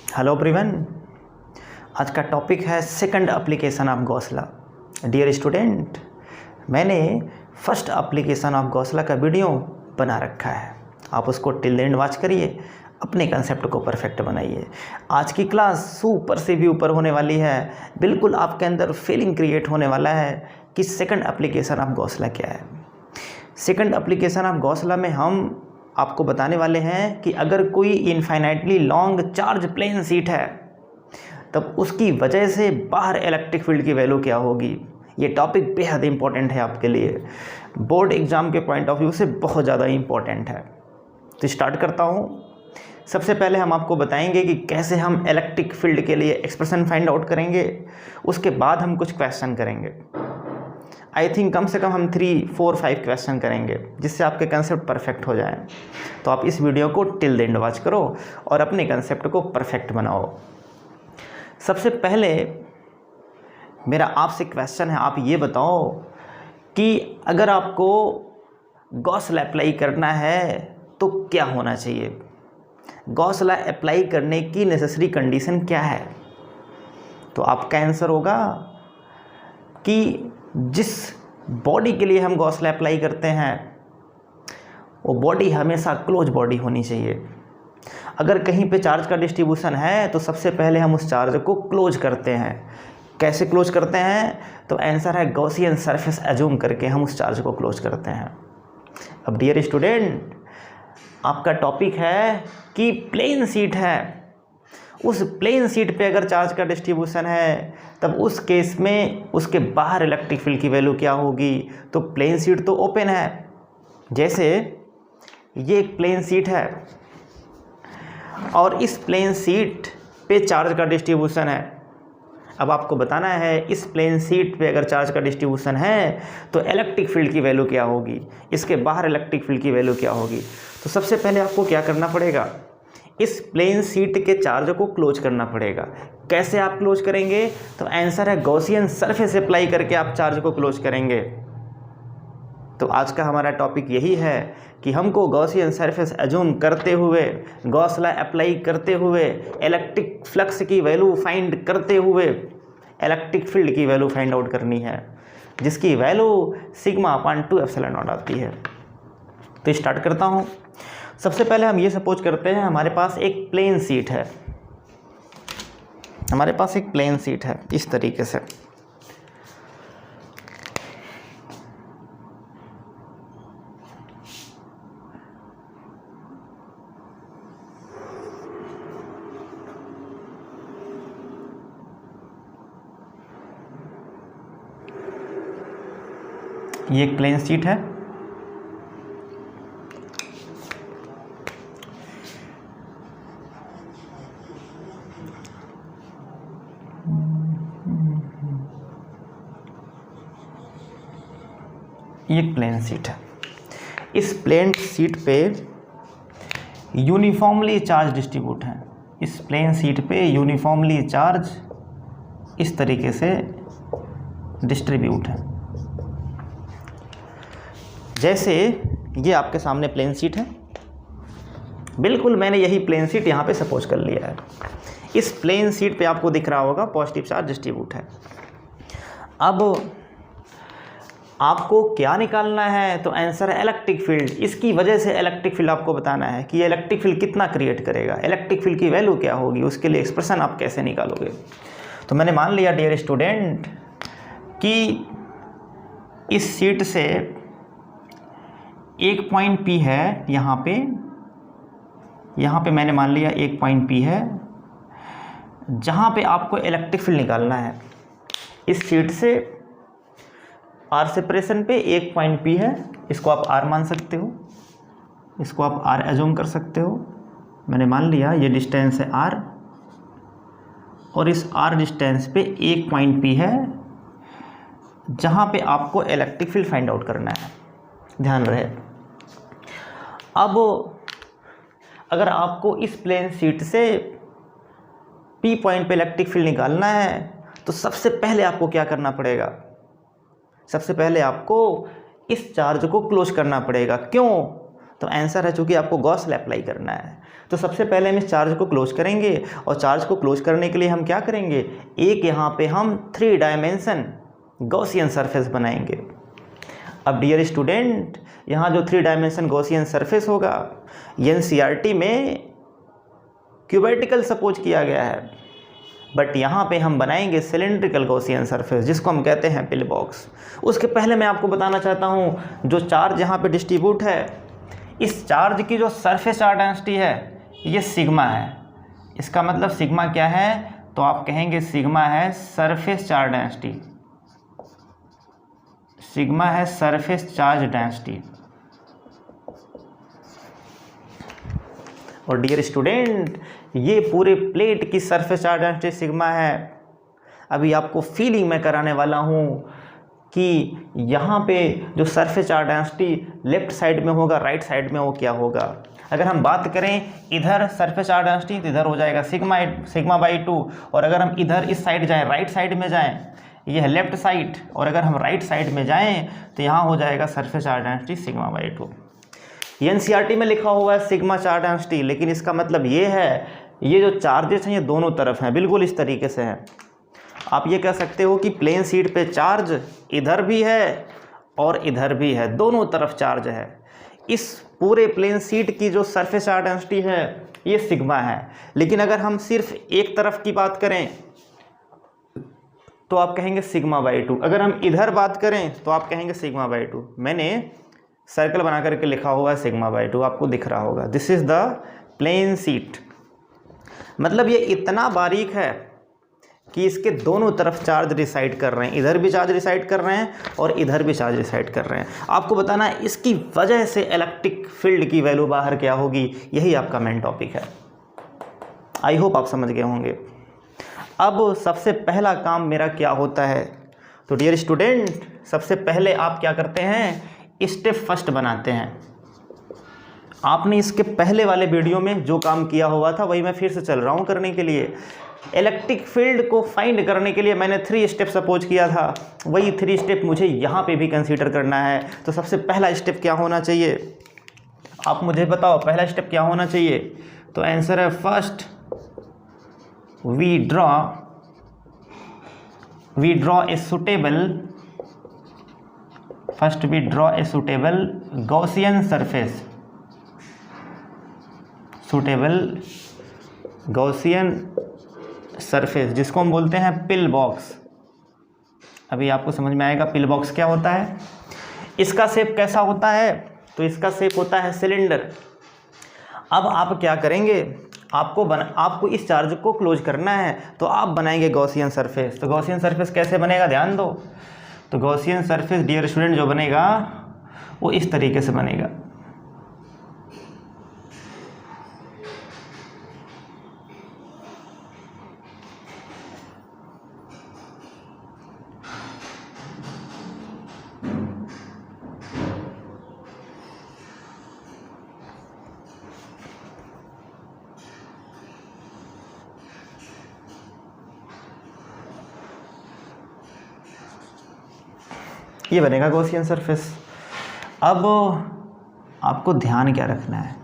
Hello everyone. आज का topic है सेकंड एप्लीकेशन ऑफ घोंसला। डियर स्टूडेंट, मैंने फर्स्ट एप्लीकेशन ऑफ घोंसला का वीडियो बना रखा है, आप उसको टिल एंड वॉच करिए, अपने कंसेप्ट को परफेक्ट बनाइए। आज की क्लास सुपर से भी ऊपर होने वाली है, बिल्कुल आपके अंदर फीलिंग क्रिएट होने वाला है कि सेकंड एप्लीकेशन ऑफ घोंसला क्या है। सेकंड एप्लीकेशन ऑफ घोंसला में हम आपको बताने वाले हैं कि अगर कोई infinitely long charge plane sheet है तब उसकी वजह से बाहर इलेक्ट्रिक फील्ड की वैल्यू क्या होगी। ये टॉपिक बेहद इंपॉर्टेंट है आपके लिए, बोर्ड एग्ज़ाम के पॉइंट ऑफ व्यू से बहुत ज़्यादा इंपॉर्टेंट है। तो स्टार्ट करता हूँ। सबसे पहले हम आपको बताएंगे कि कैसे हम इलेक्ट्रिक फील्ड के लिए एक्सप्रेशन फाइंड आउट करेंगे, उसके बाद हम कुछ क्वेश्चन करेंगे। आई थिंक कम से कम हम 3, 4, 5 क्वेश्चन करेंगे जिससे आपके कंसेप्ट परफेक्ट हो जाए। तो आप इस वीडियो को टिल द एंड वॉच करो और अपने कंसेप्ट को परफेक्ट बनाओ। सबसे पहले मेरा आपसे क्वेश्चन है, आप ये बताओ कि अगर आपको गॉस लॉ अप्लाई करना है तो क्या होना चाहिए। गॉस लॉ अप्लाई करने की नेसेसरी कंडीशन क्या है। तो आपका आंसर होगा कि जिस बॉडी के लिए हम गॉस लॉ अप्लाई करते हैं वो बॉडी हमेशा क्लोज बॉडी होनी चाहिए। अगर कहीं पे चार्ज का डिस्ट्रीब्यूशन है तो सबसे पहले हम उस चार्ज को क्लोज करते हैं। कैसे क्लोज करते हैं? तो आंसर है गॉसियन सरफेस एज्यूम करके हम उस चार्ज को क्लोज करते हैं। अब डियर स्टूडेंट, आपका टॉपिक है कि प्लेन शीट है, उस प्लेन शीट पे अगर चार्ज का डिस्ट्रीब्यूशन है तब उस केस में उसके बाहर इलेक्ट्रिक फील्ड की वैल्यू क्या होगी। तो प्लेन शीट तो ओपन है, जैसे ये एक प्लेन शीट है और इस प्लेन शीट पे चार्ज का डिस्ट्रीब्यूशन है। अब आपको बताना है इस प्लेन शीट पे अगर चार्ज का डिस्ट्रीब्यूशन है तो इलेक्ट्रिक फील्ड की वैल्यू क्या होगी, इसके बाहर इलेक्ट्रिक फील्ड की वैल्यू क्या होगी। तो सबसे पहले आपको क्या करना पड़ेगा, इस प्लेन शीट के चार्ज को क्लोज करना पड़ेगा। कैसे आप क्लोज करेंगे? तो आंसर है गॉसियन सरफेस अप्लाई करके आप चार्ज को क्लोज करेंगे। तो आज का हमारा टॉपिक यही है कि हमको गॉसियन सरफेस एज्यूम करते हुए, गॉस लॉ अप्लाई करते हुए, इलेक्ट्रिक फ्लक्स की वैल्यू फाइंड करते हुए इलेक्ट्रिक फील्ड की वैल्यू फाइंड आउट करनी है, जिसकी वैल्यू σ/2 एप्सिलॉन नॉट आती है। तो स्टार्ट करता हूँ। सबसे पहले हम ये सपोज करते हैं हमारे पास एक प्लेन शीट है, हमारे पास एक प्लेन शीट है इस तरीके से। ये एक प्लेन शीट है, ये प्लेन शीट है। इस प्लेन शीट पे यूनिफॉर्मली चार्ज डिस्ट्रीब्यूट है। इस प्लेन शीट पे यूनिफॉर्मली चार्ज इस तरीके से डिस्ट्रीब्यूट है। जैसे ये आपके सामने प्लेन शीट है, बिल्कुल मैंने यही प्लेन शीट यहाँ पे सपोज कर लिया है। इस प्लेन शीट पे आपको दिख रहा होगा पॉजिटिव चार्ज डिस्ट्रीब्यूट है। अब आपको क्या निकालना है? तो आंसर है इलेक्ट्रिक फील्ड। इसकी वजह से इलेक्ट्रिक फील्ड आपको बताना है कि इलेक्ट्रिक फील्ड कितना क्रिएट करेगा, इलेक्ट्रिक फील्ड की वैल्यू क्या होगी, उसके लिए एक्सप्रेशन आप कैसे निकालोगे। तो मैंने मान लिया डियर स्टूडेंट कि इस शीट से एक पॉइंट P है, यहाँ पे मैंने मान लिया एक पॉइंट P है जहाँ पे आपको इलेक्ट्रिक फील्ड निकालना है। इस शीट से R सेपरेशन पे एक पॉइंट P है, इसको आप R मान सकते हो, इसको आप R एज्यूम कर सकते हो। मैंने मान लिया ये डिस्टेंस है R और इस R डिस्टेंस पे एक पॉइंट P है जहाँ पे आपको इलेक्ट्रिक फील्ड फाइंड आउट करना है, ध्यान रहे। अब अगर आपको इस प्लेन शीट से P पॉइंट पे इलेक्ट्रिक फील्ड निकालना है तो सबसे पहले आपको क्या करना पड़ेगा, सबसे पहले आपको इस चार्ज को क्लोज करना पड़ेगा। क्यों? तो आंसर है, चूँकि आपको गॉस लॉ अप्लाई करना है तो सबसे पहले हम इस चार्ज को क्लोज करेंगे, और चार्ज को क्लोज करने के लिए हम क्या करेंगे, एक यहाँ पे हम 3 डायमेंशन गॉसियन सरफेस बनाएंगे। अब डियर स्टूडेंट, यहाँ जो 3 डायमेंशन गॉसियन सरफेस होगा एनसीईआरटी में क्यूबिटिकल सपोज किया गया है, बट यहाँ पे हम बनाएंगे सिलेंड्रिकल गॉसियन सरफेस जिसको हम कहते हैं पिल बॉक्स। उसके पहले मैं आपको बताना चाहता हूँ, जो चार्ज यहाँ पे डिस्ट्रीब्यूट है, इस चार्ज की जो सरफेस चार्ज डेंसिटी है ये सिग्मा है। इसका मतलब सिग्मा क्या है, तो आप कहेंगे सिग्मा है सरफेस चार्ज डेंसिटी, सिग्मा है सरफेस चार्ज डेंसिटी। और डियर स्टूडेंट, ये पूरे प्लेट की सरफेस चार्ज डेंसिटी सिग्मा है। अभी आपको फीलिंग में कराने वाला हूँ कि यहाँ पे जो surface charge density left side में होगा, राइट साइड में वो क्या होगा। अगर हम बात करें इधर सरफेस चार्ज डेंसिटी तो इधर हो जाएगा सिग्मा/2, और अगर हम इधर इस साइड जाएं, राइट साइड में जाएं, ये है लेफ्ट साइड, और अगर हम राइट साइड में जाएं तो यहाँ हो जाएगा सरफेस चार्ज डेंसिटी सिग्मा/2। एनसीईआरटी में लिखा हुआ है सिग्मा चार्ज डेंसिटी, लेकिन इसका मतलब ये है, ये जो चार्जेस हैं ये दोनों तरफ हैं, बिल्कुल इस तरीके से हैं। आप ये कह सकते हो कि प्लेन शीट पे चार्ज इधर भी है और इधर भी है, दोनों तरफ चार्ज है। इस पूरे प्लेन शीट की जो सरफेस चार्ज डेंसिटी है ये सिग्मा है, लेकिन अगर हम सिर्फ एक तरफ की बात करें तो आप कहेंगे सिग्मा/2। अगर हम इधर बात करें तो आप कहेंगे सिग्मा/2। मैंने सर्कल बना करके लिखा हुआ है सिग्मा/2, आपको दिख रहा होगा। This is the plane sheet. मतलब ये इतना बारीक है कि इसके दोनों तरफ चार्ज रिसाइड कर रहे हैं, इधर भी चार्ज रिसाइड कर रहे हैं और इधर भी चार्ज रिसाइड कर रहे हैं। आपको बताना है इसकी वजह से इलेक्ट्रिक फील्ड की वैल्यू बाहर क्या होगी, यही आपका मेन टॉपिक है। आई होप आप समझ गए होंगे। अब सबसे पहला काम मेरा क्या होता है, तो डियर स्टूडेंट, सबसे पहले आप क्या करते हैं, स्टेप फर्स्ट बनाते हैं। आपने इसके पहले वाले वीडियो में जो काम किया हुआ था वही मैं फिर से चल रहा हूँ करने के लिए। इलेक्ट्रिक फील्ड को फाइंड करने के लिए मैंने 3 स्टेप सपोज किया था, वही 3 स्टेप मुझे यहाँ पे भी कंसीडर करना है। तो सबसे पहला स्टेप क्या होना चाहिए, आप मुझे बताओ पहला स्टेप क्या होना चाहिए। तो आंसर है first we draw a suitable Gaussian surface, suitable Gaussian surface जिसको हम बोलते हैं पिल बॉक्स। अभी आपको समझ में आएगा पिल बॉक्स क्या होता है। इसका शेप कैसा होता है, तो इसका शेप होता है सिलेंडर। अब आप क्या करेंगे, आपको इस चार्ज को क्लोज करना है, तो आप बनाएंगे गॉसियन सरफेस। तो गॉसियन सरफेस कैसे बनेगा, ध्यान दो। तो गॉसियन सरफेस डियर स्टूडेंट जो बनेगा वो इस तरीके से बनेगा। ये बनेगा गॉसियन सरफेस। अब आपको ध्यान क्या रखना है,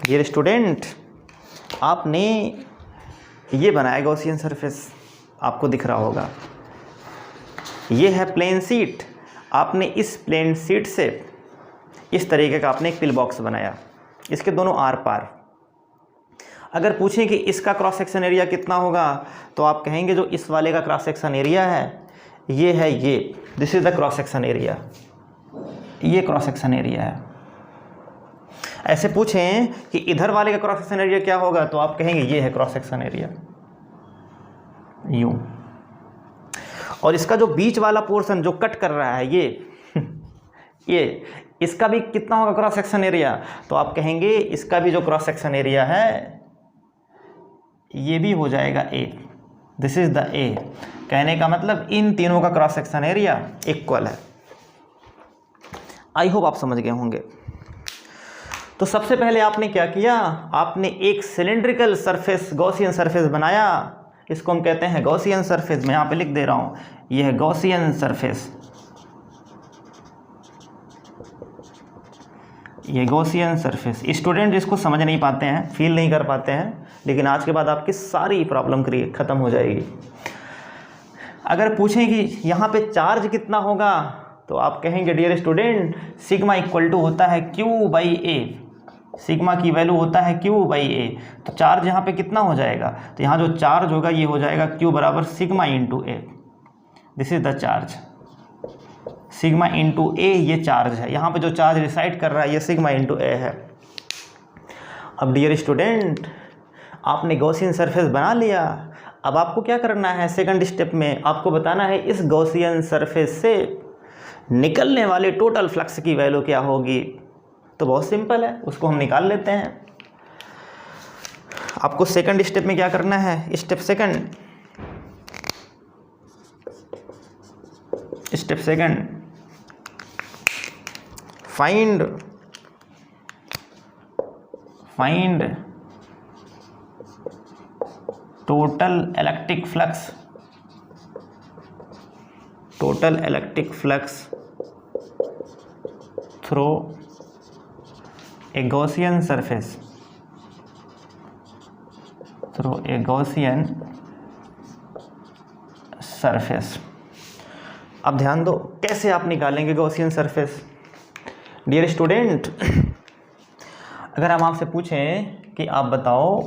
डियर स्टूडेंट, आपने ये बनाया गॉसियन सरफेस, आपको दिख रहा होगा। ये है प्लेन शीट। आपने इस प्लेन शीट से इस तरीके का आपने एक पिल बॉक्स बनाया, इसके दोनों आर पार। अगर पूछें कि इसका क्रॉस सेक्शन एरिया कितना होगा, तो आप कहेंगे जो इस वाले का क्रॉस सेक्शन एरिया है ये है, ये this is the cross section area, ये क्रॉस सेक्शन एरिया है। ऐसे पूछें कि इधर वाले का क्रॉस सेक्शन एरिया क्या होगा, तो आप कहेंगे ये है क्रॉस सेक्शन एरिया, यूं। और इसका जो बीच वाला पोर्शन जो कट कर रहा है ये इसका भी कितना होगा क्रॉस सेक्शन एरिया, तो आप कहेंगे इसका भी जो क्रॉस सेक्शन एरिया है ये भी हो जाएगा ए, दिस इज द ए। कहने का मतलब इन तीनों का क्रॉस सेक्शन एरिया इक्वल है। आई होप आप समझ गए होंगे। तो सबसे पहले आपने क्या किया, आपने एक सिलेंड्रिकल सरफेस गॉसियन सरफेस बनाया, इसको हम कहते हैं गॉसियन सरफेस। मैं यहाँ पे लिख दे रहा हूँ, यह है गॉसियन सरफेस, ये गॉसियन सरफेस। स्टूडेंट इसको समझ नहीं पाते हैं, फील नहीं कर पाते हैं, लेकिन आज के बाद आपकी सारी प्रॉब्लम ख़त्म हो जाएगी। अगर पूछें कि यहाँ पे चार्ज कितना होगा, तो आप कहेंगे dear student sigma equal to होता है Q बाई ए, सिग्मा की वैल्यू होता है Q बाई ए। तो चार्ज यहाँ पे कितना हो जाएगा, तो यहाँ जो चार्ज होगा ये हो जाएगा Q बराबर sigma into A, this is the charge, sigma into A ये चार्ज है। यहाँ पे जो चार्ज रिसाइड कर रहा है ये सिग्मा इंटू ए है। अब डियर स्टूडेंट आपने गॉसियन सरफेस बना लिया, अब आपको क्या करना है, सेकंड स्टेप में आपको बताना है इस गॉसियन सरफेस से निकलने वाले टोटल फ्लक्स की वैल्यू क्या होगी। तो बहुत सिंपल है, उसको हम निकाल लेते हैं। आपको सेकंड स्टेप में क्या करना है, step second find total electric flux through a Gaussian surface. अब ध्यान दो कैसे आप निकालेंगे गॉसियन सरफेस। डियर स्टूडेंट अगर हम आपसे पूछें कि आप बताओ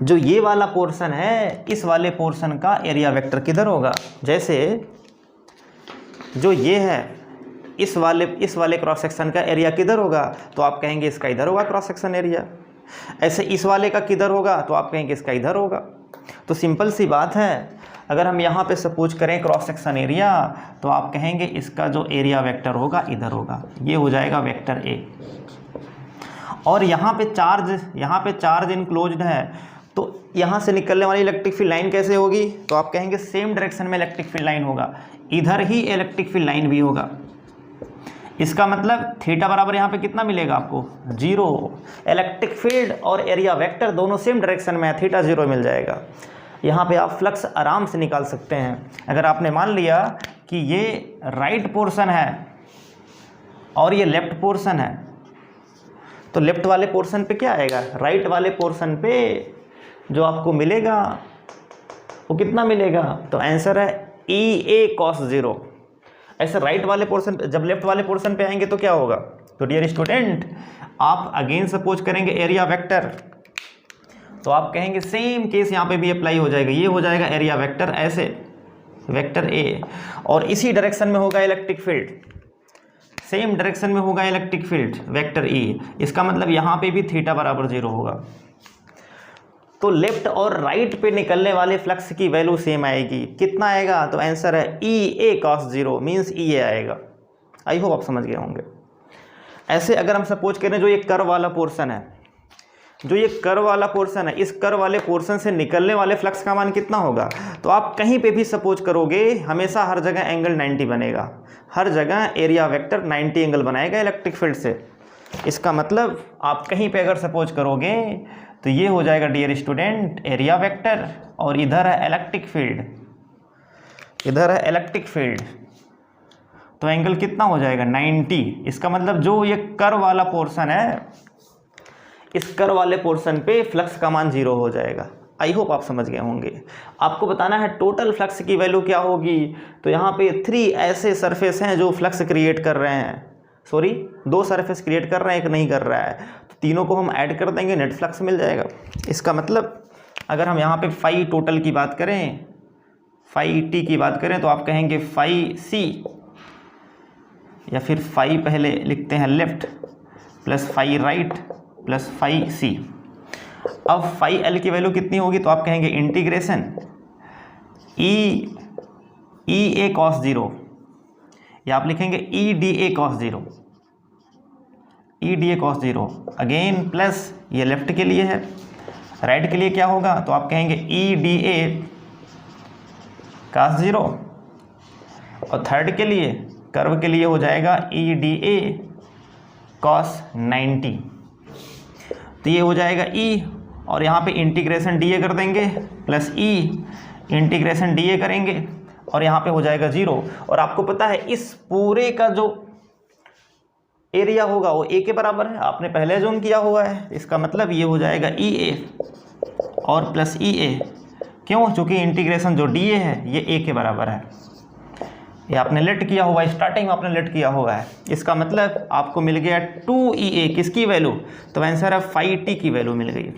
जो ये वाला पोर्शन है इस वाले पोर्शन का एरिया वेक्टर किधर होगा, जैसे जो ये है इस वाले क्रॉस सेक्शन का एरिया किधर होगा, तो आप कहेंगे इसका इधर होगा क्रॉस सेक्शन एरिया। ऐसे इस वाले का किधर होगा, तो आप कहेंगे इसका इधर होगा। तो सिंपल सी बात है, अगर हम यहाँ पे सपोज करें क्रॉस सेक्शन एरिया, तो आप कहेंगे इसका जो एरिया वेक्टर होगा इधर होगा, ये हो जाएगा वेक्टर ए। और यहाँ पे चार्ज इनक्लोज्ड है, तो यहाँ से निकलने वाली इलेक्ट्रिक फील्ड लाइन कैसे होगी, तो आप कहेंगे सेम डायरेक्शन में इलेक्ट्रिक फील्ड लाइन होगा, इधर ही इलेक्ट्रिक फील्ड लाइन भी होगा। इसका मतलब थीटा बराबर यहाँ पे कितना मिलेगा आपको, 0। इलेक्ट्रिक फील्ड और एरिया वेक्टर दोनों सेम डायरेक्शन में है, थीटा 0 मिल जाएगा। यहाँ पे आप फ्लक्स आराम से निकाल सकते हैं। अगर आपने मान लिया कि ये राइट पोर्शन है और ये लेफ्ट पोर्शन है, तो लेफ्ट वाले पोर्शन पे क्या आएगा, राइट वाले पोर्शन पे जो आपको मिलेगा वो कितना मिलेगा, तो आंसर है EA cos 0। ऐसे राइट वाले पोर्शन पे, जब लेफ्ट वाले पोर्शन पे आएंगे तो क्या होगा, तो डियर स्टूडेंट आप अगेन सपोज करेंगे एरिया वेक्टर, तो आप कहेंगे सेम केस यहाँ पे भी अप्लाई हो जाएगा, ये हो जाएगा एरिया वेक्टर ऐसे वेक्टर ए, और इसी डायरेक्शन में होगा इलेक्ट्रिक फील्ड, सेम डायरेक्शन में होगा इलेक्ट्रिक फील्ड वेक्टर ई। इसका मतलब यहाँ पे भी थीटा बराबर 0 होगा। तो लेफ्ट और राइट पे निकलने वाले फ्लक्स की वैल्यू सेम आएगी, कितना आएगा, तो आंसर है EA cos 0 मीन्स EA आएगा। आई होप आप समझ गए होंगे। ऐसे अगर हम सपोज करें जो ये कर्व वाला पोर्शन है, इस कर्व वाले पोर्शन से निकलने वाले फ्लक्स का मान कितना होगा, तो आप कहीं पे भी सपोज करोगे हमेशा हर जगह एंगल 90 बनेगा, हर जगह एरिया वेक्टर 90 एंगल बनाएगा इलेक्ट्रिक फील्ड से। इसका मतलब आप कहीं पे अगर सपोज करोगे तो ये हो जाएगा डियर स्टूडेंट एरिया वेक्टर, और इधर है इलेक्ट्रिक फील्ड, तो एंगल कितना हो जाएगा 90। इसका मतलब जो ये कर्व वाला पोर्शन है, इस कर्व वाले पोर्शन पे फ्लक्स का मान 0 हो जाएगा। आई होप आप समझ गए होंगे। आपको बताना है टोटल फ्लक्स की वैल्यू क्या होगी, तो यहाँ पे 3 ऐसे सरफेस हैं जो फ्लक्स क्रिएट कर रहे हैं, 2 सरफेस क्रिएट कर रहे हैं, एक नहीं कर रहा है, तो तीनों को हम ऐड कर देंगे, नेट फ्लक्स मिल जाएगा। इसका मतलब अगर हम यहाँ पे फाई टोटल की बात करें, फाई टी की बात करें, तो आप कहेंगे फाई सी, या फिर फाई पहले लिखते हैं left plus phi right plus phi C. अब फाई एल की वैल्यू कितनी होगी, तो आप कहेंगे इंटीग्रेशन EA cos 0, या आप लिखेंगे EDA cos 0 अगेन प्लस ये लेफ्ट के लिए है, राइट के लिए क्या होगा, तो आप कहेंगे EDA cos 0, और थर्ड के लिए कर्व के लिए हो जाएगा EDA cos 90। तो ये हो जाएगा e, और यहाँ पे इंटीग्रेशन dA कर देंगे प्लस e इंटीग्रेशन dA करेंगे और यहाँ पे हो जाएगा 0। और आपको पता है इस पूरे का जो एरिया होगा वो a के बराबर है, आपने पहले जूम किया हुआ है। इसका मतलब ये हो जाएगा EA और प्लस EA। क्यों? चूँकि इंटीग्रेशन जो dA है ये a के बराबर है। ये आपने लेट किया हुआ है, स्टार्टिंग में आपने लेट किया हुआ है। इसका मतलब आपको मिल गया 2EA किसकी वैल्यू? तो आंसर है phi t की वैल्यू मिल गई।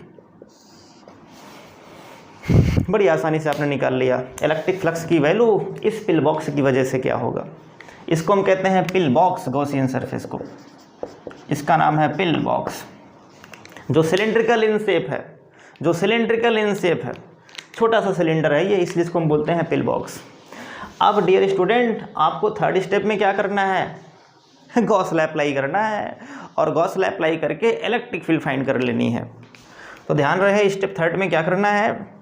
बड़ी आसानी से आपने निकाल लिया। इलेक्ट्रिक फ्लक्स की वैल्यू इस पिल बॉक्स की वजह से क्या होगा? इसको हम कहते हैं पिल बॉक्स गॉसियन सरफेस को। इसका नाम है पिल बॉक्स, जो सिलेंड्रिकल इन शेप है, जो सिलेंड्रिकल इन शेप है, छोटा सा सिलेंडर है ये, इसलिए इसको हम बोलते हैं पिल बॉक्स। अब डियर स्टूडेंट, आपको थर्ड स्टेप में क्या करना है? गॉस लॉ अप्लाई करना है, और गॉस लॉ अप्लाई करके इलेक्ट्रिक फील्ड फाइंड कर लेनी है। तो ध्यान रहे स्टेप थर्ड में क्या करना है।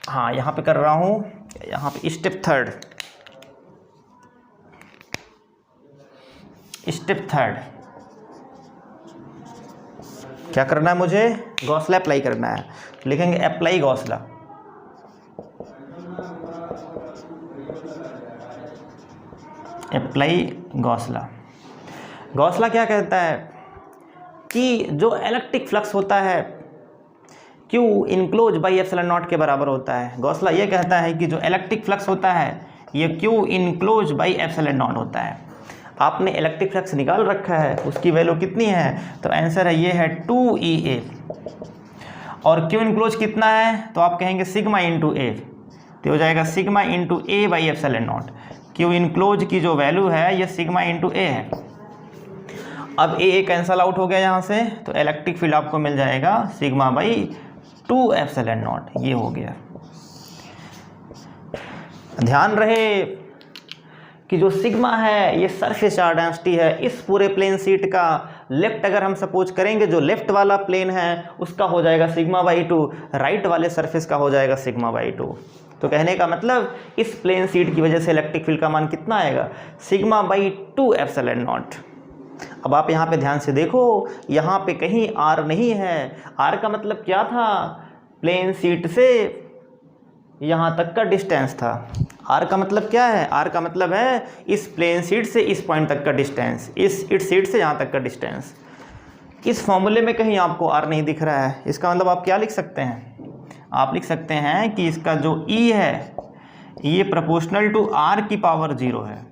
हाँ, यहाँ पे कर रहा हूँ, यहाँ पे स्टेप थर्ड, स्टेप थर्ड क्या करना है मुझे? गॉस लॉ अप्लाई करना है। लिखेंगे apply Gauss law. Apply Gauss law. Gauss law क्या कहता है कि जो इलेक्ट्रिक फ्लक्स होता है Q enclose by epsilon not के बराबर होता है। गॉस लॉ ये कहता है कि जो इलेक्ट्रिक फ्लक्स होता है ये Q enclose by epsilon not होता है। आपने इलेक्ट्रिक फ्लक्स निकाल रखा है, उसकी वैल्यू कितनी है? तो आंसर है ये है 2EA। और Q इनक्लोज कितना है? तो आप कहेंगे सिग्मा इंटू ए, तो हो जाएगा sigma into A by epsilon not. Q enclose की जो वैल्यू है ये सिग्मा इंटू ए है। अब ए कैंसल आउट हो गया यहाँ से, तो इलेक्ट्रिक फील्ड आपको मिल जाएगा सिग्मा बाई 2 एप्सिलॉन नॉट। ये हो गया। ध्यान रहे कि जो सिग्मा है ये सरफेस चार्ज डेंसिटी है इस पूरे प्लेन शीट का। लेफ्ट अगर हम सपोज करेंगे, जो लेफ्ट वाला प्लेन है उसका हो जाएगा सिग्मा बाई 2, राइट वाले सरफेस का हो जाएगा सिग्मा बाई 2। तो कहने का मतलब इस प्लेन शीट की वजह से इलेक्ट्रिक फील्ड का मान कितना आएगा? Sigma by 2 epsilon not. अब आप यहाँ पे ध्यान से देखो, यहाँ पे कहीं आर नहीं है। आर का मतलब क्या था? प्लेन शीट से यहाँ तक का डिस्टेंस था। आर का मतलब क्या है? आर का मतलब है इस प्लेन शीट से इस पॉइंट तक का डिस्टेंस, इस शीट से यहाँ तक का डिस्टेंस। इस फॉर्मूले में कहीं आपको आर नहीं दिख रहा है। इसका मतलब आप क्या लिख सकते हैं? आप लिख सकते हैं कि इसका जो E है ये प्रोपोर्शनल टू R की पावर 0 है।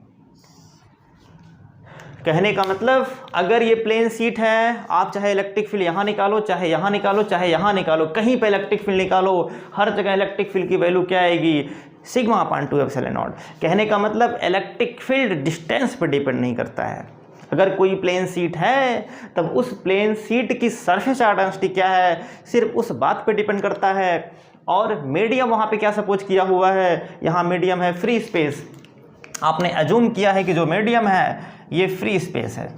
कहने का मतलब अगर ये प्लेन शीट है, आप चाहे इलेक्ट्रिक फील्ड यहाँ निकालो, चाहे यहाँ निकालो, चाहे यहाँ निकालो, कहीं पे इलेक्ट्रिक फील्ड निकालो, हर जगह इलेक्ट्रिक फील्ड की वैल्यू क्या आएगी? Sigma upon 2 epsilon not. कहने का मतलब इलेक्ट्रिक फील्ड डिस्टेंस पे डिपेंड नहीं करता है। अगर कोई प्लेन शीट है तब उस प्लेन शीट की सरफेस चार्ज डेंसिटी क्या है, सिर्फ उस बात पे डिपेंड करता है। और मीडियम वहाँ पे क्या सपोज किया हुआ है? यहाँ मीडियम है फ्री स्पेस। आपने अज्यूम किया है कि जो मीडियम है ये फ्री स्पेस है।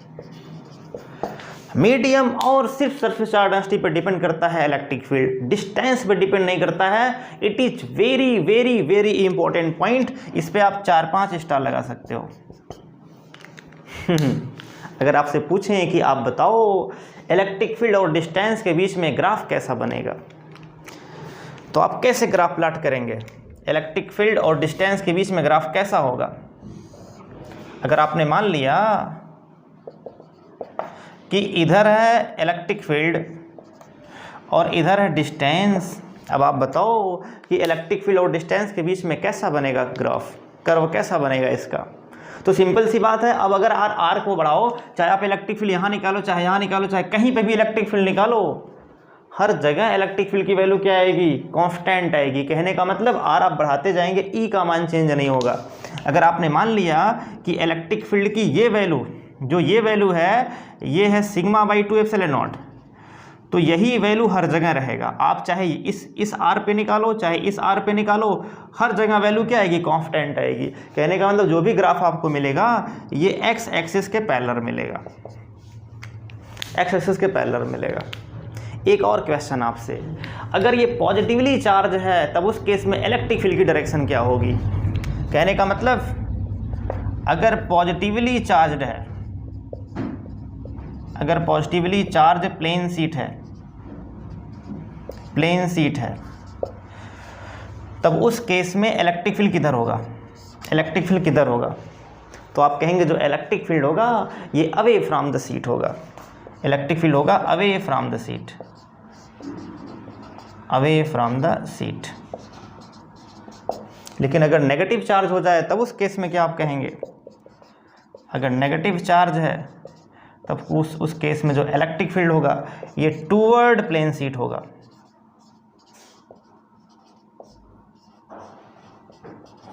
मीडियम और सिर्फ सरफेस चार्ज डेंसिटी पर डिपेंड करता है इलेक्ट्रिक फील्ड, डिस्टेंस पे डिपेंड नहीं करता है। It is very very very important point. इस पे आप 4-5 स्टार लगा सकते हो। अगर आपसे पूछें कि आप बताओ इलेक्ट्रिक फील्ड और डिस्टेंस के बीच में ग्राफ कैसा बनेगा, तो आप कैसे ग्राफ प्लॉट करेंगे? इलेक्ट्रिक फील्ड और डिस्टेंस के बीच में ग्राफ कैसा होगा? अगर आपने मान लिया कि इधर है इलेक्ट्रिक फील्ड और इधर है डिस्टेंस, अब आप बताओ कि इलेक्ट्रिक फील्ड और डिस्टेंस के बीच में कैसा बनेगा ग्राफ, कर्व कैसा बनेगा इसका? तो सिंपल सी बात है। अब अगर आर को बढ़ाओ, चाहे आप इलेक्ट्रिक फील्ड यहाँ निकालो, चाहे यहाँ निकालो, चाहे कहीं पे भी इलेक्ट्रिक फील्ड निकालो, हर जगह इलेक्ट्रिक फील्ड की वैल्यू क्या आएगी? कांस्टेंट आएगी। कहने का मतलब आर आप बढ़ाते जाएंगे, ई का मान चेंज नहीं होगा। अगर आपने मान लिया कि इलेक्ट्रिक फील्ड की ये वैल्यू, जो ये वैल्यू है ये है सिग्मा बाई 2 एप्सिलॉन नॉट, तो यही वैल्यू हर जगह रहेगा। आप चाहे इस आर पे निकालो, चाहे इस आर पे निकालो, हर जगह वैल्यू क्या आएगी? कांस्टेंट आएगी। कहने का मतलब जो भी ग्राफ आपको मिलेगा ये एक्स एक्सिस के पैरेलल मिलेगा, एक्स एक्सिस के पैरेलल मिलेगा। एक और क्वेश्चन आपसे, अगर ये पॉजिटिवली चार्ज है तब उस केस में इलेक्ट्रिक फील्ड की डायरेक्शन क्या होगी? कहने का मतलब अगर पॉजिटिवली चार्ज्ड है अगर पॉजिटिवली चार्ज प्लेन सीट है तब उस केस में इलेक्ट्रिक फील्ड किधर होगा? तो आप कहेंगे जो इलेक्ट्रिक फील्ड होगा ये अवे फ्रॉम द सीट होगा। इलेक्ट्रिक फील्ड होगा अवे फ्रॉम द सीट। लेकिन अगर नेगेटिव चार्ज हो जाए तब उस केस में क्या आप कहेंगे? अगर नेगेटिव चार्ज है तब उस केस में जो इलेक्ट्रिक फील्ड होगा ये टूवर्ड प्लेन सीट होगा।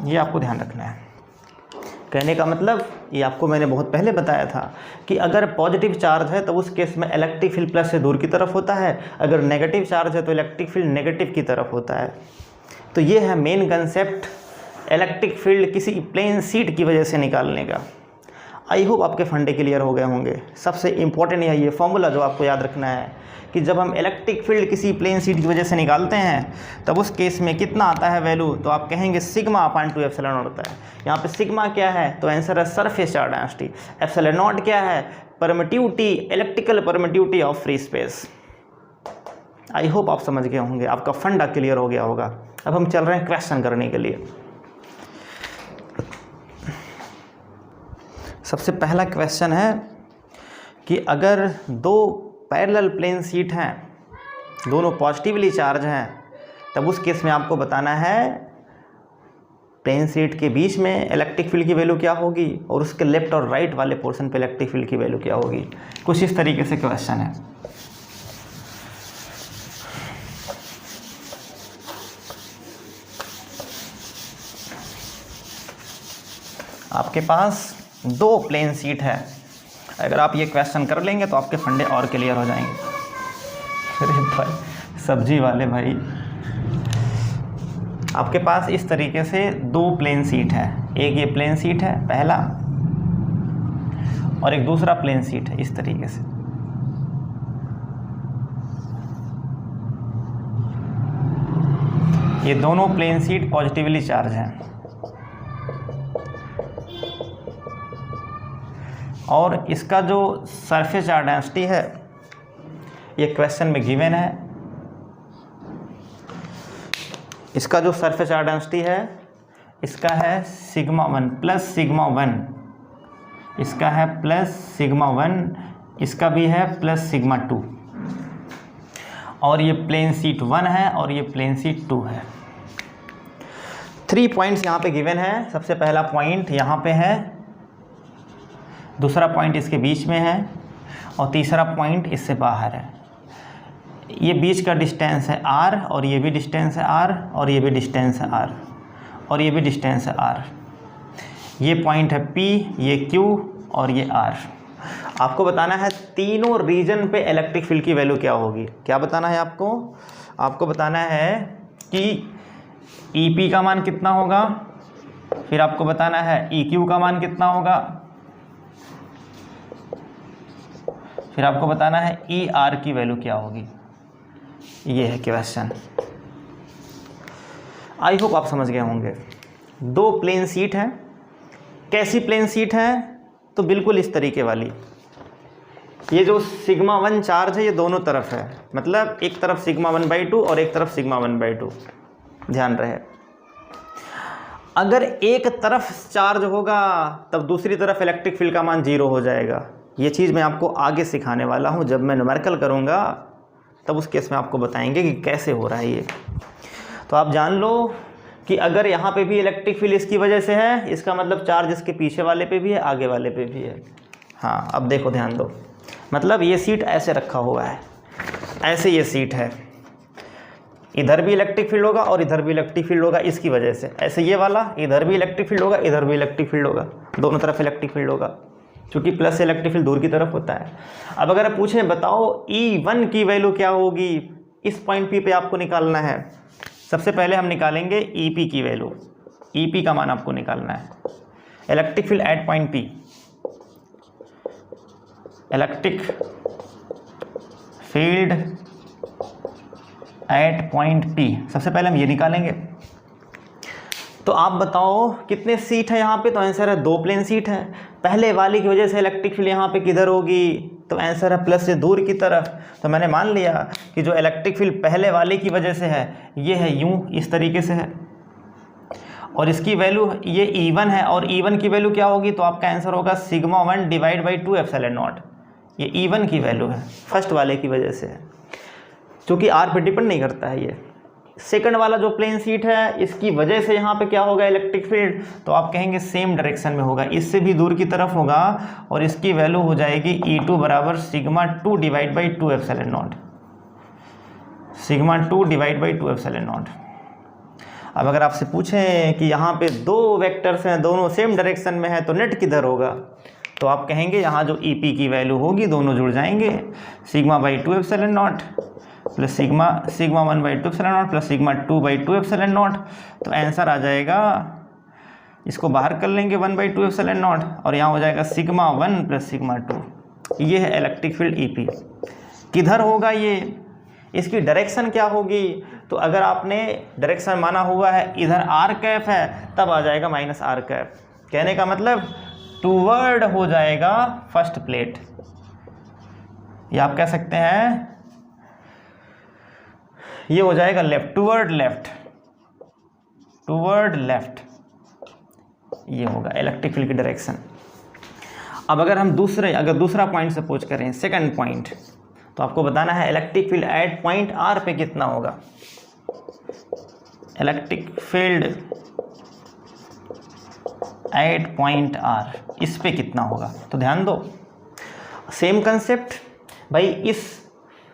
ये आपको ध्यान रखना है। कहने का मतलब ये आपको मैंने बहुत पहले बताया था कि अगर पॉजिटिव चार्ज है तो उस केस में इलेक्ट्रिक फील्ड प्लस से दूर की तरफ होता है, अगर नेगेटिव चार्ज है तो इलेक्ट्रिक फील्ड नेगेटिव की तरफ होता है। तो ये है मेन कंसेप्ट इलेक्ट्रिक फील्ड किसी प्लेन सीट की वजह से निकालने का। आई होप आपके फंडे क्लियर हो गए होंगे। सबसे इम्पोर्टेंट है ये फॉर्मूला जो आपको याद रखना है कि जब हम इलेक्ट्रिक फील्ड किसी प्लेन सीट की वजह से निकालते हैं तब उस केस में कितना आता है वैल्यू, तो आप कहेंगे सिग्मा अपान 2 एप्सिलॉन नॉट होता है। यहाँ पे सिग्मा क्या है? तो आंसर है surface charge density. Epsilon not क्या है? Permittivity, electrical permittivity of free space. I hope आप समझ गए होंगे, आपका फंडा क्लियर हो गया होगा। अब हम चल रहे हैं क्वेश्चन करने के लिए। सबसे पहला क्वेश्चन है कि अगर दो पैरेलल प्लेन सीट हैं, दोनों पॉजिटिवली चार्ज हैं, तब उस केस में आपको बताना है प्लेन सीट के बीच में इलेक्ट्रिक फील्ड की वैल्यू क्या होगी और उसके लेफ्ट और राइट वाले पोर्शन पे इलेक्ट्रिक फील्ड की वैल्यू क्या होगी। कुछ इस तरीके से क्वेश्चन है। आपके पास दो प्लेन सीट है, अगर आप ये क्वेश्चन कर लेंगे तो आपके फंडे और क्लियर हो जाएंगे। अरे भाई सब्जी वाले भाई, आपके पास इस तरीके से दो प्लेन सीट है, एक ये प्लेन सीट है पहला और एक दूसरा प्लेन सीट है इस तरीके से। ये दोनों प्लेन सीट पॉजिटिवली चार्ज हैं और इसका जो सरफेस चार्ज डेंसिटी है ये क्वेश्चन में गिवन है। इसका जो सरफेस चार्ज डेंसिटी है इसका है सिग्मा 1 प्लस सिग्मा 1, इसका है प्लस सिग्मा 1, इसका भी है प्लस सिग्मा 2, और ये प्लेन सीट 1 है और ये प्लेन सीट 2 है। 3 पॉइंट्स यहाँ पे गिवन है। सबसे पहला पॉइंट यहाँ पे है, दूसरा पॉइंट इसके बीच में है और तीसरा पॉइंट इससे बाहर है। ये बीच का डिस्टेंस है r और ये भी डिस्टेंस है r और ये भी डिस्टेंस है r और ये भी डिस्टेंस है r। ये पॉइंट है P, ये Q और ये R। आपको बताना है तीनों रीजन पे इलेक्ट्रिक फील्ड की वैल्यू क्या होगी। क्या बताना है आपको? आपको बताना है कि EP का मान कितना होगा, फिर आपको बताना है EQ का मान कितना होगा, फिर आपको बताना है ER की वैल्यू क्या होगी। ये है क्वेश्चन। आई होप आप समझ गए होंगे। दो प्लेन सीट हैं। कैसी प्लेन सीट है? तो बिल्कुल इस तरीके वाली। ये जो सिग्मा 1 चार्ज है ये दोनों तरफ है, मतलब एक तरफ सिग्मा 1/2 और एक तरफ सिग्मा 1/2। ध्यान रहे, अगर एक तरफ चार्ज होगा तब दूसरी तरफ इलेक्ट्रिक फील्ड का मान 0 हो जाएगा। ये चीज़ मैं आपको आगे सिखाने वाला हूँ। जब मैं न्यूमेरिकल करूँगा तब उस केस में आपको बताएंगे कि कैसे हो रहा है ये। तो आप जान लो कि अगर यहाँ पे भी इलेक्ट्रिक फील्ड इसकी वजह से है, इसका मतलब चार्ज इसके पीछे वाले पे भी है, आगे वाले पे भी है। हाँ, अब देखो ध्यान दो, मतलब ये सीट ऐसे रखा हुआ है, ऐसे ये सीट है, इधर भी इलेक्ट्रिक फील्ड होगा और इधर भी इलेक्ट्रिक फील्ड होगा इसकी वजह से। ऐसे ये वाला, इधर भी इलेक्ट्रिक फील्ड होगा, इधर भी इलेक्ट्रिक फील्ड होगा, दोनों तरफ इलेक्ट्रिक फील्ड होगा, क्योंकि प्लस से इलेक्ट्रिक फील्ड दूर की तरफ होता है। अब अगर आप पूछें बताओ E1 की वैल्यू क्या होगी, इस पॉइंट P पे आपको निकालना है। सबसे पहले हम निकालेंगे EP की वैल्यू। EP का मान आपको निकालना है। Electric field at point P, electric field at point P, सबसे पहले हम ये निकालेंगे। तो आप बताओ कितने सीट है यहाँ पे? तो आंसर है 2 प्लेन सीट है। पहले वाली की वजह से इलेक्ट्रिक फील्ड यहाँ पे किधर होगी? तो आंसर है प्लस से दूर की तरफ। तो मैंने मान लिया कि जो इलेक्ट्रिक फील्ड पहले वाले की वजह से है ये है यूँ, इस तरीके से है, और इसकी वैल्यू ये E1 है, और E1 की वैल्यू क्या होगी, तो आपका आंसर होगा sigma 1 divide by 2 epsilon not. ये E1 की वैल्यू है, फर्स्ट वाले की वजह से है, क्योंकि R पे डिपेंड नहीं करता है। ये सेकंड वाला जो प्लेन शीट है इसकी वजह से यहाँ पे क्या होगा इलेक्ट्रिक फील्ड, तो आप कहेंगे सेम डायरेक्शन में होगा, इससे भी दूर की तरफ होगा, और इसकी वैल्यू हो जाएगी E2 बराबर sigma 2 divide by 2 epsilon not, sigma 2 divide by 2 epsilon not. अब अगर आपसे पूछें कि यहाँ पे दो वेक्टर्स हैं, दोनों सेम डायरेक्शन में है, तो नेट किधर होगा, तो आप कहेंगे यहाँ जो EP की वैल्यू होगी दोनों जुड़ जाएंगे, sigma by 2 epsilon not plus sigma 1 by 2 epsilon not plus sigma 2 by 2 epsilon not. तो आंसर आ जाएगा, इसको बाहर कर लेंगे 1 बाई 2 एप्सिलॉन नॉट, और यहाँ हो जाएगा सिग्मा 1 प्लस सिग्मा 2। ये है इलेक्ट्रिक फील्ड EP। किधर होगा ये, इसकी डायरेक्शन क्या होगी, तो अगर आपने डायरेक्शन माना हुआ है इधर R कैप है, तब आ जाएगा माइनस R कैप। कहने का मतलब टूवर्ड हो जाएगा फर्स्ट प्लेट, या आप कह सकते हैं ये हो जाएगा left, toward left, toward left, ये होगा इलेक्ट्रिक फील्ड की डायरेक्शन। अब अगर हम दूसरा पॉइंट सपोज करें, सेकंड पॉइंट, तो आपको बताना है electric field at point R पे कितना होगा, electric field at point R इस पे कितना होगा। तो ध्यान दो, सेम कंसेप्ट भाई, इस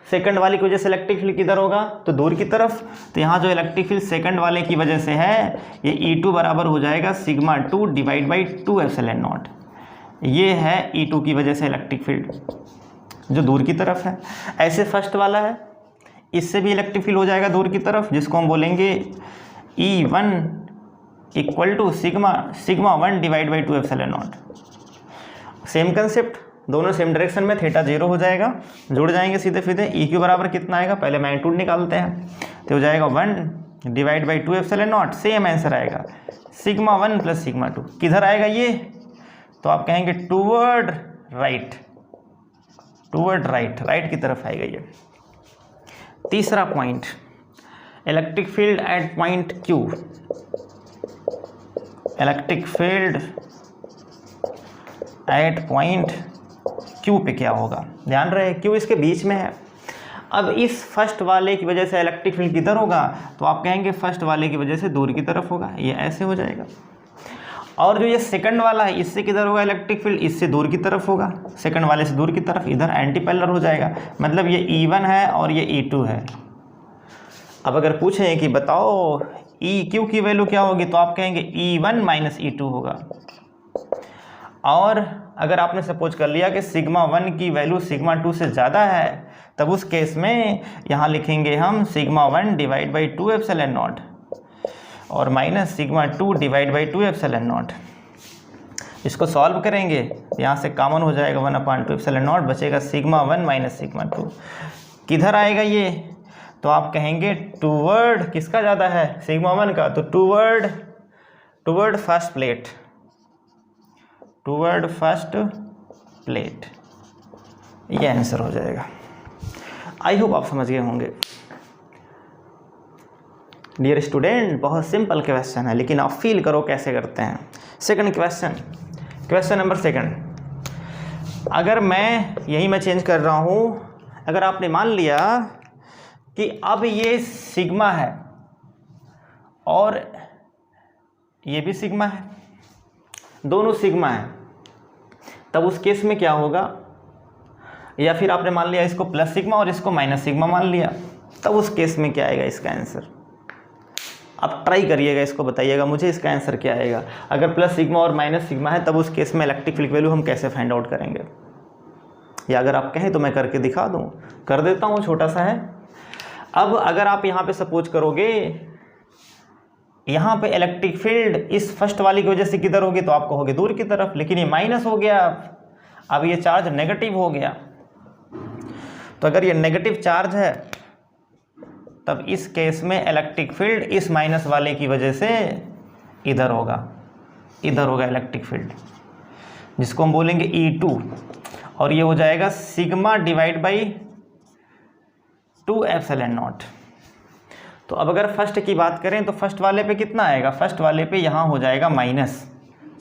सेकंड वाले की वजह से इलेक्ट्रिक फील्ड किधर होगा, तो दूर की तरफ। तो यहाँ जो इलेक्ट्रिक फील्ड सेकंड वाले की वजह से है, ये E2 बराबर हो जाएगा sigma 2 divide by 2 epsilon not. ये है E2 की वजह से इलेक्ट्रिक फील्ड जो दूर की तरफ है। ऐसे फर्स्ट वाला है, इससे भी इलेक्ट्रिक फील्ड हो जाएगा दूर की तरफ, जिसको हम बोलेंगे E1 equal to sigma 1 divide by 2 epsilon naught. Same concept, दोनों सेम डायरेक्शन में, थीटा 0 हो जाएगा, जुड़ जाएंगे सीधे सीधे। EQ बराबर कितना आएगा, पहले मैग्नीट्यूड निकालते हैं, तो हो जाएगा 1 divide by 2 epsilon naught. Same answer आएगा सिग्मा 1 प्लस सिग्मा 2। किधर आएगा ये, तो आप कहेंगे toward right, toward right, right की तरफ आएगा ये। तीसरा point, electric field at point Q, electric field at point Q पे क्या होगा। ध्यान रहे Q इसके बीच में है। अब इस फर्स्ट वाले की वजह से इलेक्ट्रिक फील्ड किधर होगा, तो आप कहेंगे फर्स्ट वाले की वजह से दूर की तरफ होगा, ये ऐसे हो जाएगा। और जो ये सेकंड वाला है, इससे किधर होगा इलेक्ट्रिक फील्ड, इससे दूर की तरफ होगा, सेकंड वाले से दूर की तरफ, इधर एंटी पैरेलल हो जाएगा, मतलब ये E1 है और ये E2 है। अब अगर पूछें कि बताओ EQ की वैल्यू क्या होगी, तो आप कहेंगे E1 माइनस E2 होगा। और अगर आपने सपोज कर लिया कि सिग्मा 1 की वैल्यू सिग्मा 2 से ज़्यादा है, तब उस केस में यहाँ लिखेंगे हम sigma 1 divide by 2 epsilon naught और minus sigma 2 divide by 2 epsilon naught. इसको सॉल्व करेंगे, यहाँ से कॉमन हो जाएगा 1/2 एप्सिलॉन नॉट, बचेगा सिग्मा 1 माइनस सिग्मा 2। किधर आएगा ये, तो आप कहेंगे टूवर्ड किसका ज़्यादा है, सिग्मा 1 का, तो toward first plate, toward first plate, ये आंसर हो जाएगा। आई होप आप समझ गए होंगे। डियर स्टूडेंट, बहुत सिंपल क्वेश्चन है, लेकिन आप फील करो कैसे करते हैं। Second question, question number second. अगर मैं चेंज कर रहा हूँ, अगर आपने मान लिया कि अब ये सिग्मा है और ये भी सिग्मा है, दोनों सिग्मा है, तब उस केस में क्या होगा, या फिर आपने मान लिया इसको प्लस सिग्मा और इसको माइनस सिग्मा मान लिया, तब उस केस में क्या आएगा इसका आंसर। आप ट्राई करिएगा, इसको बताइएगा मुझे इसका आंसर क्या आएगा। अगर प्लस सिग्मा और माइनस सिग्मा है, तब उस केस में इलेक्ट्रिक फील्ड वैल्यू हम कैसे फाइंड आउट करेंगे, या अगर आप कहें तो मैं करके दिखा दूँ, कर देता हूँ, छोटा सा है। अब अगर आप यहाँ पे सपोज करोगे, यहाँ पे इलेक्ट्रिक फील्ड इस फर्स्ट वाली की वजह से किधर होगी, तो आप कहोगे दूर की तरफ, लेकिन ये माइनस हो गया, अब ये चार्ज नेगेटिव हो गया। तो अगर ये नेगेटिव चार्ज है, तब इस केस में इलेक्ट्रिक फील्ड इस माइनस वाले की वजह से इधर होगा, इधर होगा इलेक्ट्रिक फील्ड, जिसको हम बोलेंगे E2। और ये हो जाएगा sigma divide by 2 epsilon not. तो अब अगर फर्स्ट की बात करें तो फर्स्ट वाले पे कितना आएगा, फर्स्ट वाले पे यहाँ हो जाएगा माइनस,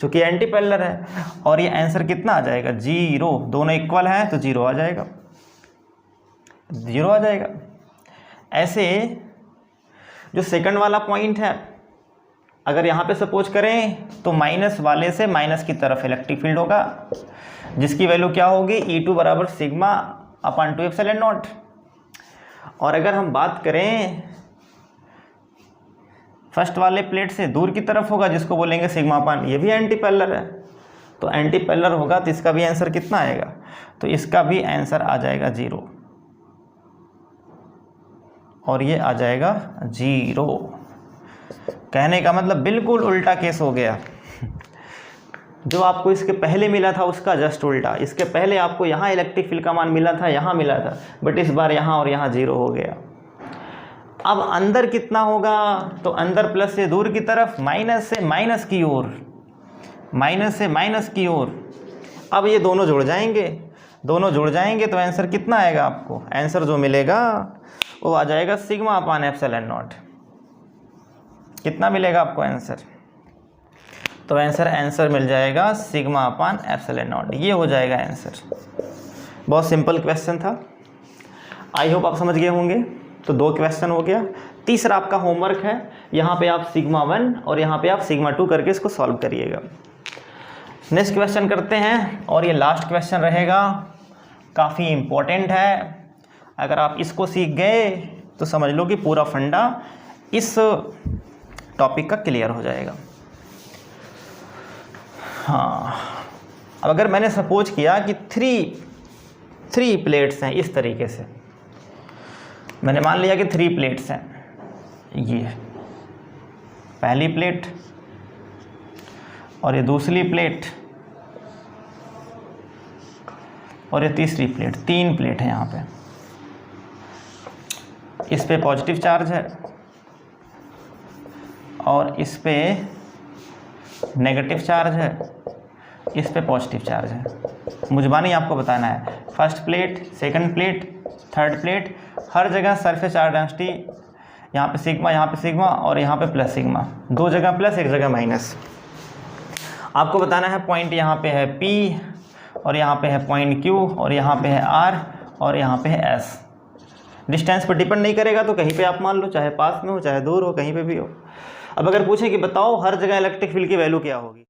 चूँकि एंटी पैरेलल है, और ये आंसर कितना आ जाएगा 0, दोनों इक्वल हैं तो 0 आ जाएगा, 0 आ जाएगा। ऐसे जो सेकंड वाला पॉइंट है, अगर यहाँ पे सपोज करें तो माइनस वाले से माइनस की तरफ इलेक्ट्रिक फील्ड होगा, जिसकी वैल्यू क्या होगी E2 बराबर सिग्मा अपान 2 एप्सिलॉन नॉट। और अगर हम बात करें फर्स्ट वाले प्लेट से दूर की तरफ होगा, जिसको बोलेंगे सिग्मा अपान, ये भी एंटी पैरेलल है, तो एंटी पैरेलल होगा तो इसका भी आंसर कितना आएगा, तो इसका भी आंसर आ जाएगा 0, और ये आ जाएगा 0। कहने का मतलब बिल्कुल उल्टा केस हो गया। जो आपको इसके पहले मिला था उसका जस्ट उल्टा। इसके पहले आपको यहाँ इलेक्ट्रिक फील्ड का मान मिला था, यहाँ मिला था, बट इस बार यहाँ और यहाँ 0 हो गया। अब अंदर कितना होगा, तो अंदर प्लस से दूर की तरफ, माइनस से माइनस की ओर, माइनस से माइनस की ओर। अब ये दोनों जुड़ जाएंगे, दोनों जुड़ जाएंगे तो आंसर कितना आएगा आपको, आंसर जो मिलेगा वो आ जाएगा सिग्मा अपान एप्सिलॉन नॉट। कितना मिलेगा आपको आंसर, तो आंसर मिल जाएगा सिग्मा अपान एप्सिलॉन नॉट। ये हो जाएगा आंसर। बहुत सिंपल क्वेश्चन था, आई होप आप समझ गए होंगे। तो 2 क्वेश्चन हो गया। तीसरा आपका होमवर्क है, यहाँ पे आप सिग्मा 1 और यहाँ पे आप सिग्मा 2 करके इसको सॉल्व करिएगा। नेक्स्ट क्वेश्चन करते हैं, और ये लास्ट क्वेश्चन रहेगा, काफ़ी इम्पोर्टेंट है। अगर आप इसको सीख गए तो समझ लो कि पूरा फंडा इस टॉपिक का क्लियर हो जाएगा। हाँ, अब अगर मैंने सपोज किया कि थ्री प्लेट्स हैं, इस तरीके से मैंने मान लिया कि 3 प्लेट्स हैं, ये पहली प्लेट और ये दूसरी प्लेट और ये तीसरी प्लेट, 3 प्लेट है यहाँ पे। इस पे पॉजिटिव चार्ज है और इस पे नेगेटिव चार्ज है, इस पे पॉजिटिव चार्ज है। मुझे नहीं आपको बताना है, first plate, second plate, third plate, हर जगह सरफेस चार्ज डेंसिटी, यहाँ पे सिग्मा और यहाँ पे प्लस सिग्मा, 2 जगह प्लस 1 जगह माइनस। आपको बताना है पॉइंट यहाँ पे है P और यहाँ पे है पॉइंट Q और यहाँ पे है R और यहाँ पे है S। डिस्टेंस पर डिपेंड नहीं करेगा, तो कहीं पे आप मान लो, चाहे पास में हो चाहे दूर हो, कहीं पे भी हो। अब अगर पूछे कि बताओ हर जगह इलेक्ट्रिक फील्ड की वैल्यू क्या होगी,